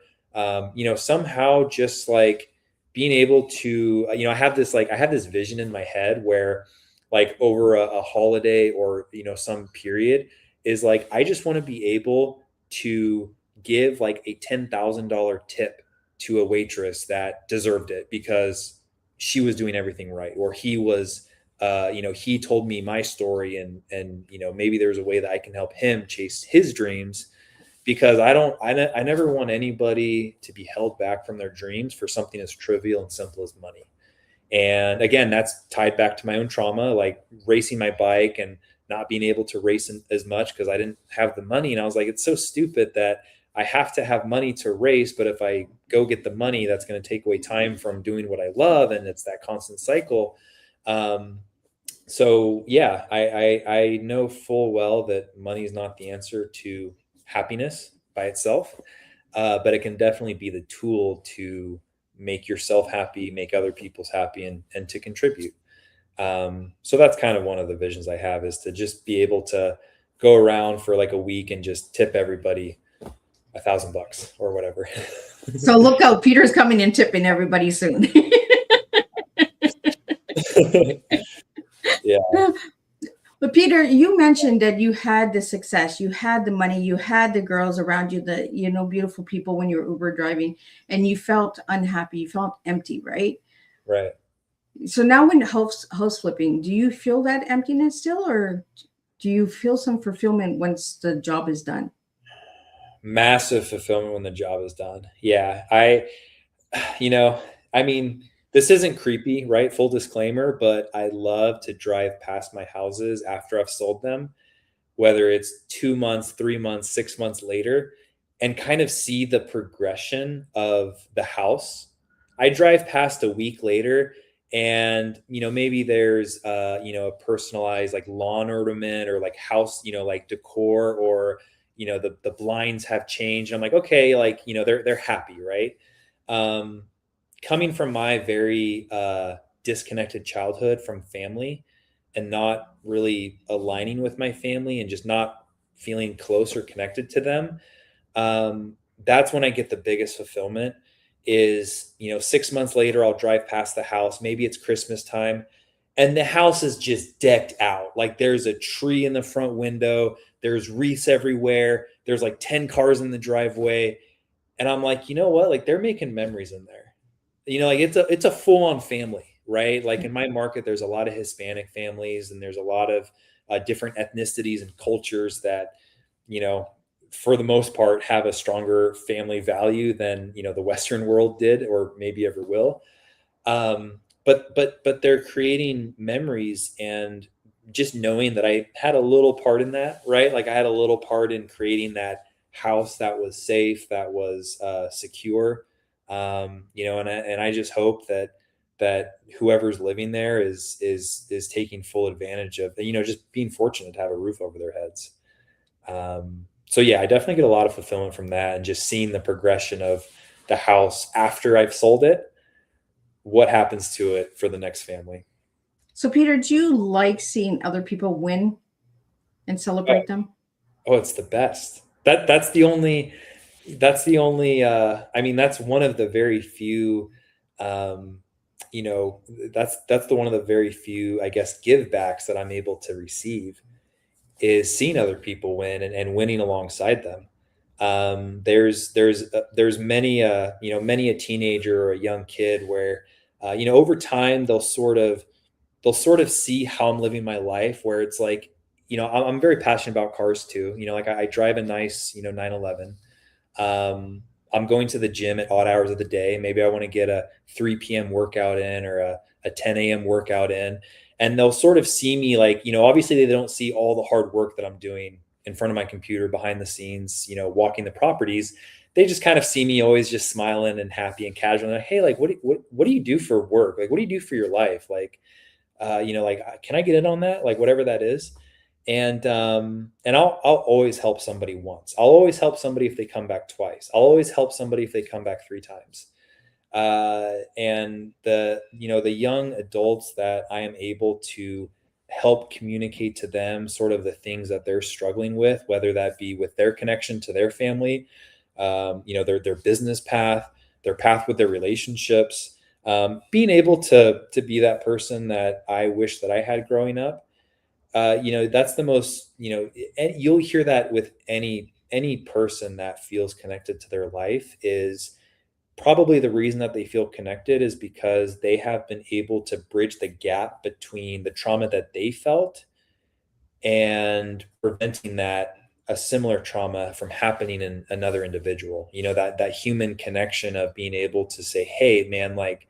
somehow just like being able to, I have this vision in my head where like over a holiday or, some period is like, I just want to be able to give like a $10,000 tip to a waitress that deserved it because she was doing everything right. Or he was, he told me my story and, maybe there's a way that I can help him chase his dreams, because I never want anybody to be held back from their dreams for something as trivial and simple as money. And again, that's tied back to my own trauma, like racing my bike and not being able to race as much because I didn't have the money. And I was like, it's so stupid that I have to have money to race, but if I go get the money, that's going to take away time from doing what I love. And it's that constant cycle. So yeah, I know full well that money is not the answer to happiness by itself, but it can definitely be the tool to make yourself happy, make other people's happy, and to contribute. So that's kind of one of the visions I have, is to just be able to go around for like a week and just tip everybody $1,000 or whatever. So look out, Peter's coming and tipping everybody soon. Yeah. But Peter, you mentioned that you had the success, you had the money, you had the girls around you, the beautiful people when you were Uber driving, and you felt unhappy, you felt empty, right? Right. So now when house flipping, do you feel that emptiness still, or do you feel some fulfillment once the job is done? Massive fulfillment when the job is done. Yeah. I mean, this isn't creepy, right? Full disclaimer, but I love to drive past my houses after I've sold them, whether it's 2 months, 3 months, 6 months later, and kind of see the progression of the house. I drive past a week later, and maybe there's a personalized like lawn ornament or like house, like decor, or the blinds have changed. I'm like, okay, like they're happy, right? um Coming from my very disconnected childhood from family, and not really aligning with my family, and just not feeling close or connected to them, that's when I get the biggest fulfillment. Is 6 months later, I'll drive past the house, maybe it's Christmas time, and the house is just decked out. Like, there's a tree in the front window, there's wreaths everywhere, there's like 10 cars in the driveway, and I'm like, you know what, like, they're making memories in there. Like, it's a full-on family, right? Like, in my market, there's a lot of Hispanic families, and there's a lot of different ethnicities and cultures that, you know, for the most part, have a stronger family value than the Western world did, or maybe ever will. But they're creating memories, and just knowing that I had a little part in that, right? Like, I had a little part in creating that house that was safe, that was secure. And I just hope that whoever's living there is taking full advantage of, just being fortunate to have a roof over their heads. So yeah, I definitely get a lot of fulfillment from that, and just seeing the progression of the house after I've sold it, what happens to it for the next family. So Peter, do you like seeing other people win and Oh, celebrate them? oh, it's the best. That's the only I mean, that's one of the very few, um that's the one of the very few, I guess, give backs that I'm able to receive, is seeing other people win, and winning alongside them. There's many a teenager or a young kid where, over time, they'll sort of see how I'm living my life, where it's like, I'm very passionate about cars too. Like, I drive a nice, 911. I'm going to the gym at odd hours of the day. Maybe I want to get a 3 p.m. workout in, or a 10 a.m. workout in. And they'll sort of see me, like, obviously they don't see all the hard work that I'm doing in front of my computer behind the scenes, walking the properties. They just kind of see me always just smiling and happy and casual. And like, hey, like, what do you do for work? Like, what do you do for your life? Like, like, can I get in on that? Like, whatever that is. And I'll always help somebody once. I'll always help somebody if they come back twice. I'll always help somebody if they come back 3 times. And the young adults that I am able to help communicate to them sort of the things that they're struggling with, whether that be with their connection to their family, their business path, their path with their relationships, being able to be that person that I wish that I had growing up. That's the most, and you'll hear that with any person that feels connected to their life, is probably the reason that they feel connected is because they have been able to bridge the gap between the trauma that they felt, and preventing that a similar trauma from happening in another individual. That human connection of being able to say, hey man, like,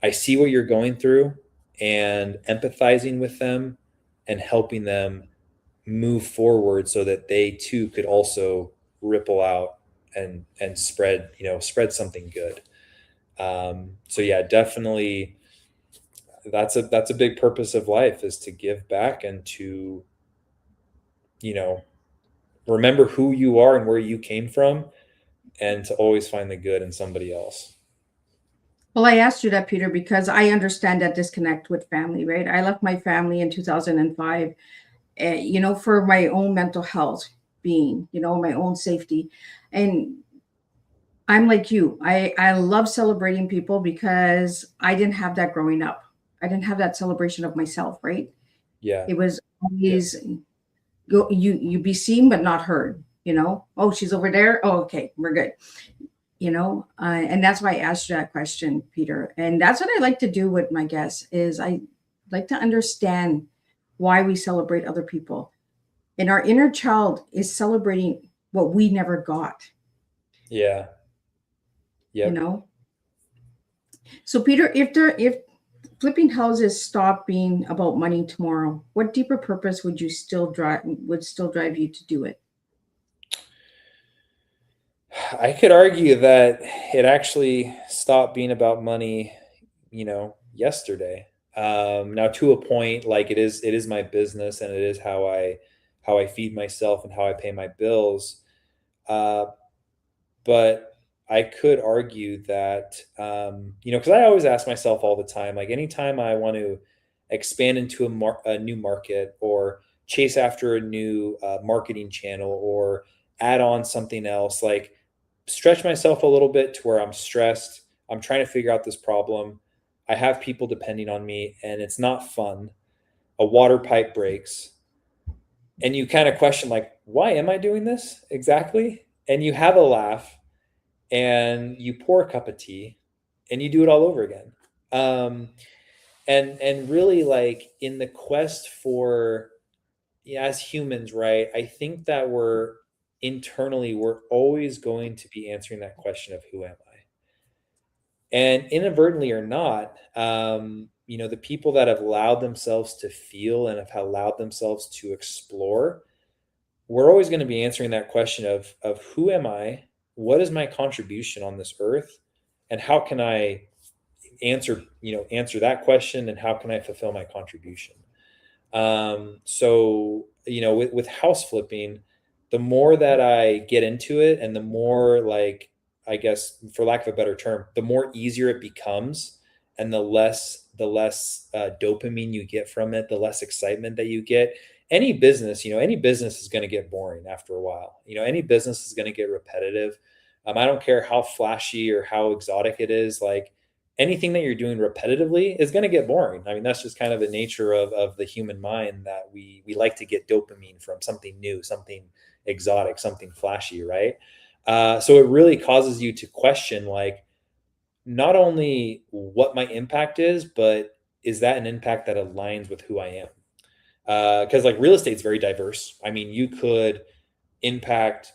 I see what you're going through, and empathizing with them and helping them move forward, so that they too could also ripple out and spread something good. So yeah, definitely, that's a big purpose of life, is to give back, and to you know remember who you are and where you came from, and to always find the good in somebody else. Well, I asked you that, Peter, because I understand that disconnect with family, right? I left my family in 2005, for my own mental health being, my own safety. And I'm like you. I love celebrating people because I didn't have that growing up. I didn't have that celebration of myself, right? Yeah. It was Yeah. always you be seen but not heard, Oh, she's over there. Oh, okay, we're good. And that's why I asked you that question, Peter. And that's what I like to do with my guests is I like to understand why we celebrate other people. And our inner child is celebrating what we never got, Yeah. you Yep. know? So Peter, if flipping houses stop being about money tomorrow, what deeper purpose would still drive you to do it? I could argue that it actually stopped being about money, yesterday. Now to a point, like it is my business and it is how I feed myself and how I pay my bills. Uh, but I could argue that, because I always ask myself all the time, like anytime I want to expand into a new market or chase after a new marketing channel or add on something else, like stretch myself a little bit to where I'm stressed. I'm trying to figure out this problem. I have people depending on me and it's not fun. A water pipe breaks and you kind of question, like, why am I doing this exactly? And you have a laugh and you pour a cup of tea and you do it all over again. Um, and really, like, in the quest for, yeah, as humans, right? I think that we're always going to be answering that question of who am I? And inadvertently or not, the people that have allowed themselves to feel and have allowed themselves to explore, we're always going to be answering that question of who am I? What is my contribution on this earth? And how can I answer that question, and how can I fulfill my contribution? So, with house flipping, the more that I get into it and the more, like, I guess, for lack of a better term, the more easier it becomes and the less dopamine you get from it, the less excitement that you get. Any business is going to get boring after a while. Any business is going to get repetitive. I don't care how flashy or how exotic it is. Like, anything that you're doing repetitively is going to get boring. I mean, that's just kind of the nature of the human mind, that we like to get dopamine from something new, something exotic, something flashy, right? So it really causes you to question, like, not only what my impact is, but is that an impact that aligns with who I am? Because, like, real estate's very diverse. I mean, you could impact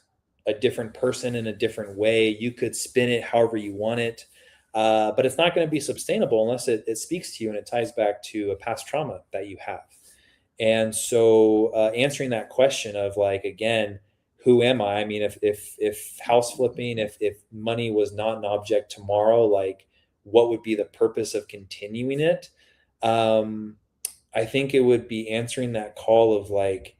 a different person in a different way. You could spin it however you want it. But it's not going to be sustainable unless it speaks to you and it ties back to a past trauma that you have. And so, answering that question of, like, again, who am I? I mean, if house flipping, if money was not an object tomorrow, like, what would be the purpose of continuing it? Um, I think it would be answering that call of, like,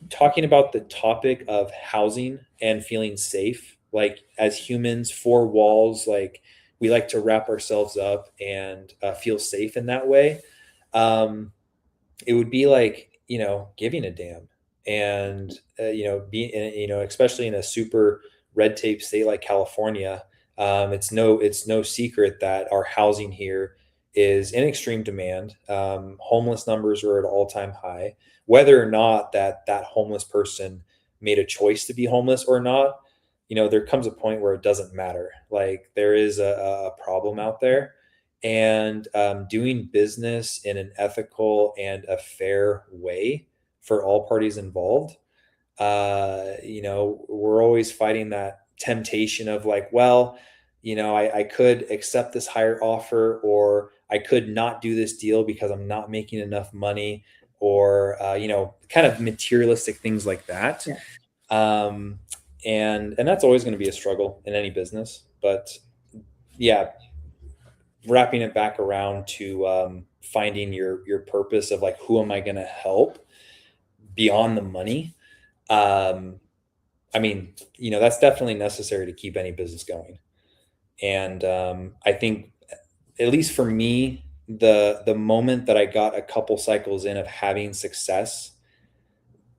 talking about the topic of housing and feeling safe. Like, as humans, four walls, like, we like to wrap ourselves up and feel safe in that way. um, it would be like, giving a damn. And being, especially in a super red tape state like California, it's no secret that our housing here is in extreme demand. Homeless numbers are at all-time high. Whether or not that homeless person made a choice to be homeless or not, there comes a point where it doesn't matter. Like, there is a problem out there. And doing business in an ethical and a fair way for all parties involved. We're always fighting that temptation of, like, well, I could accept this higher offer, or I could not do this deal because I'm not making enough money, or kind of materialistic things like that. Yeah. And that's always going to be a struggle in any business. But yeah, wrapping it back around to finding your purpose of, like, who am I going to help beyond the money. um, I mean, that's definitely necessary to keep any business going. And I think, at least for me, the moment that I got a couple cycles in of having success,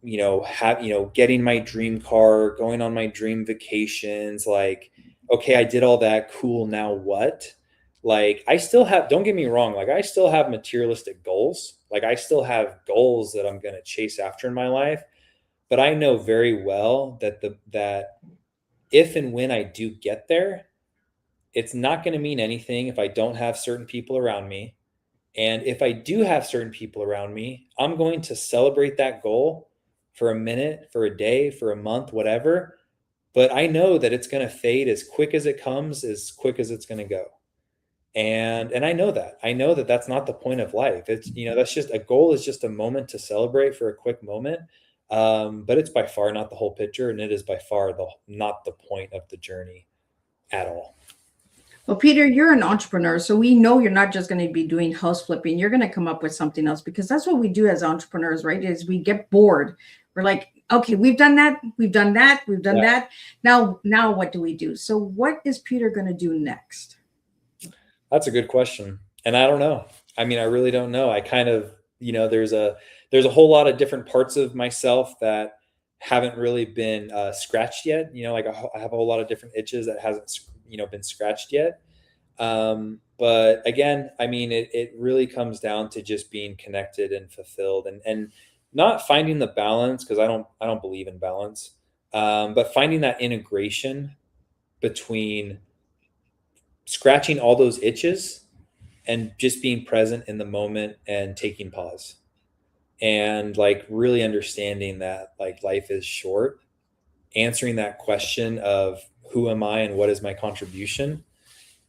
getting my dream car, going on my dream vacations, like, okay, I did all that, cool, now what? Like, I still have, don't get me wrong, like, I still have materialistic goals. Like, I still have goals that I'm going to chase after in my life, but I know very well that if and when I do get there, it's not going to mean anything if I don't have certain people around me. And if I do have certain people around me, I'm going to celebrate that goal for a minute, for a day, for a month, whatever. But I know that it's going to fade as quick as it comes, as quick as it's going to go. And I know that. I know that that's not the point of life. It's, that's just, a goal is just a moment to celebrate for a quick moment. But it's by far not the whole picture, and it is by far not the point of the journey at all. Well, Peter, you're an entrepreneur, so we know you're not just going to be doing house flipping. You're going to come up with something else, because that's what we do as entrepreneurs, right? Is we get bored. We're like, okay, we've done that, we've done that, we've done that. Now what do we do? So what is Peter going to do next? That's a good question. And I don't know. I mean, I really don't know. I kind of, there's a whole lot of different parts of myself that haven't really been scratched yet. Like, I have a whole lot of different itches that hasn't, been scratched yet. But again, I mean, it really comes down to just being connected and fulfilled, and not finding the balance, because I don't believe in balance, but finding that integration between scratching all those itches and just being present in the moment and taking pause, and like really understanding that like life is short, answering that question of who am I and what is my contribution,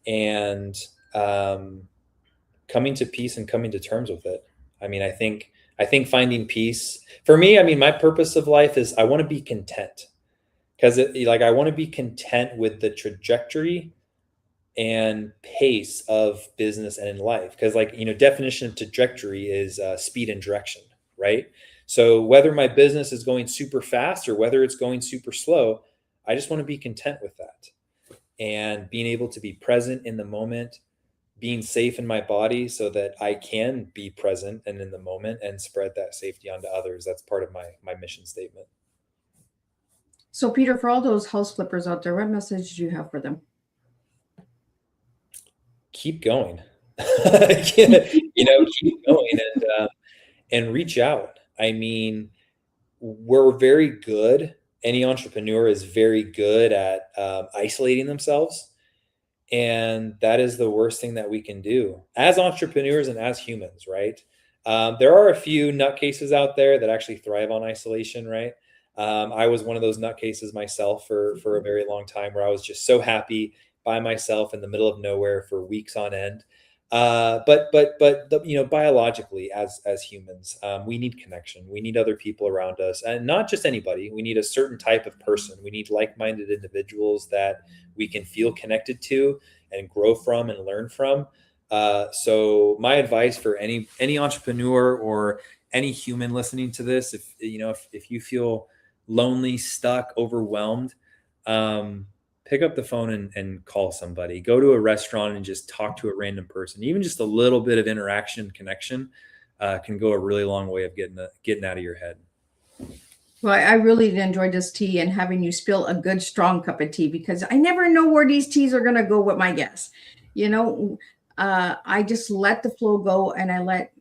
and coming to peace and coming to terms with it. I mean, I think finding peace for me, I mean, my purpose of life is I want to be content, because I want to be content with the trajectory and pace of business and in life. Because definition of trajectory is speed and direction, right? So whether my business is going super fast or whether it's going super slow, I just want to be content with that, and being able to be present in the moment, being safe in my body so that I can be present and in the moment and spread that safety onto others. That's part of my mission statement. So Peter, for all those house flippers out there, what message do you have for them? Keep going. Keep going, and reach out. I mean, we're very good. Any entrepreneur is very good at isolating themselves. And that is the worst thing that we can do as entrepreneurs and as humans, right? There are a few nutcases out there that actually thrive on isolation, right? I was one of those nutcases myself for a very long time, where I was just so happy by myself in the middle of nowhere for weeks on end. But biologically, as humans, we need connection. We need other people around us, and not just anybody. We need a certain type of person. We need like-minded individuals that we can feel connected to and grow from and learn from. So my advice for any entrepreneur or any human listening to this, if you feel lonely, stuck, overwhelmed, pick up the phone and call somebody. Go to a restaurant and just talk to a random person. Even just a little bit of interaction and connection can go a really long way of getting out of your head. Well, I really enjoyed this tea and having you spill a good, strong cup of tea, because I never know where these teas are going to go with my guests. I just let the flow go, and I let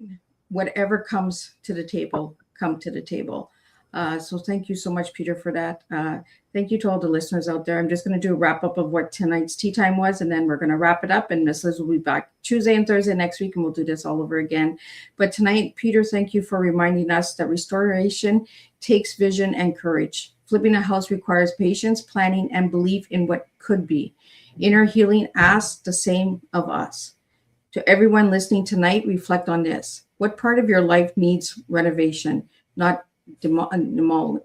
whatever comes to the table come to the table. So thank you so much, Peter, for that. Thank you to all the listeners out there. I'm just going to do a wrap up of what tonight's tea time was, and then we're going to wrap it up. And Miss Liz will be back Tuesday and Thursday next week, and we'll do this all over again. But tonight, Peter, thank you for reminding us that restoration takes vision and courage. Flipping a house requires patience, planning, and belief in what could be. Inner healing asks the same of us. To everyone listening tonight, reflect on this. What part of your life needs renovation, not demolition?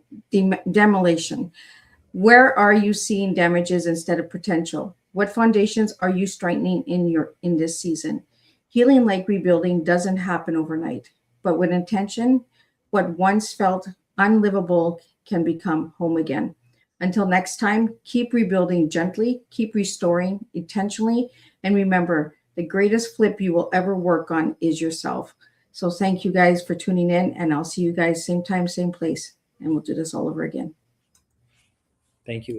Where are you seeing damages instead of potential? What foundations are you strengthening in this season? Healing, like rebuilding, doesn't happen overnight, but with intention, what once felt unlivable can become home again. Until next time, keep rebuilding gently, keep restoring intentionally, and remember, the greatest flip you will ever work on is yourself. So thank you guys for tuning in, and I'll see you guys same time, same place, and we'll do this all over again. Thank you.